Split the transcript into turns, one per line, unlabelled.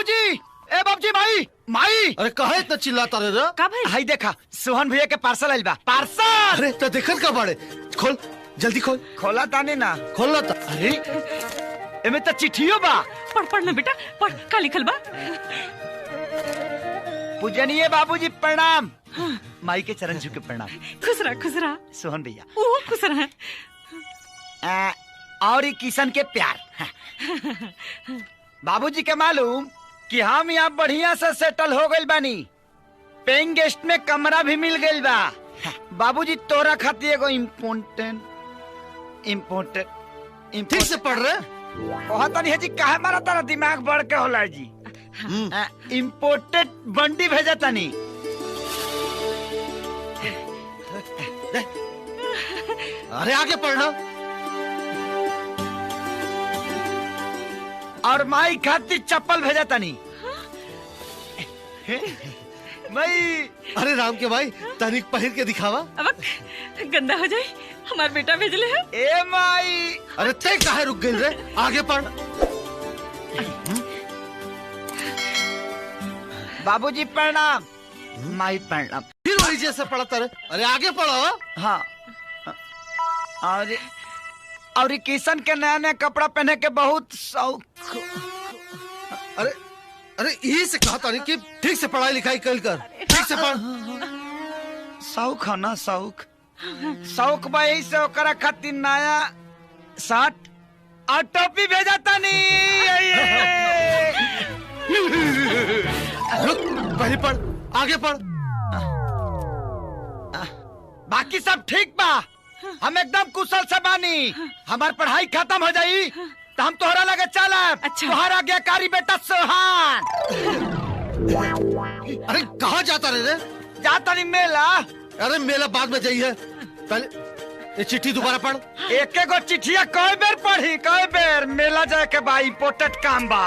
बाबूजी, ए बाबूजी, माई माई।
अरे कहे इतना चिल्लाता रे?
का भाई?
हाई देखा, सोहन भैया के पार्सल आइल बा। पार्सल।
अरे तो देखत का बाड़े? खोल, जल्दी खोल।
खोला तानी ना।
खोलना था।
अरे एमे तो चिट्ठियों बा।
पढ़ ना बेटा, पढ़। का लिखल बा?
पूजनीय बाबूजी प्रणाम। माई के चरण छू के प्रणाम।
खुश रहा
सोहन भैया।
ओहो खुश रहा।
और ये किशन के प्यार। बाबूजी के मालूम कि हम यहाँ बढ़िया से सेटल हो गइल बानी। पेइंग गेस्ट में कमरा भी मिल गइल बा। बाबूजी तोरा खातिर एगो इम्पोर्टेंट
ठीक से पढ़ रहे?
कहता नहीं है जी, काहे मारा तारा दिमाग बढ़ के होला जी। इम्पोर्टेड बंडी भेजा तानी।
अरे आगे पढ़ना।
और माई खातिर चप्पल भेजा तानी। माई।
अरे राम के भाई, तनिक पहिर के दिखावा।
अब गंदा हो जाए, हमार बेटा भेजले है।
ए माई।
अरे ते काहे रुक गइल रे? आगे पढ़।
बाबूजी प्रणाम। माई प्रणाम।
फिर वही जैसे पढ़ता रे। अरे आगे पढ़ो।
हाँ। और ये किशन के नया नया कपड़ा पहने के बहुत शौक।
अरे अरे यही से कहा था कि ठीक से पढ़ाई लिखाई कर। ठीक से पढ़।
शौक है ना, शौक बा, यही से ओकरा खातिर नया शर्ट और टोपी भेजा तानी।
रुक, पहले पढ़, आगे पढ़।
बाकी सब ठीक बा, हम एकदम कुशल से बानी। हमार पढ़ाई खत्म हो जाई तो हम तोहरा लगे चलब।
अच्छा।
तोहरा आज्ञाकारी बेटा सोहान।
अरे कहाँ जाता रे?
जाता नहीं मेला।
अरे मेला बाद में जाइए, पहले ये चिट्ठी दोबारा पढ़।
एक गो चिट्ठिया कई बेर पढ़ी, कई बेर। मेला जाए के बा, इम्पोर्टेंट काम बा।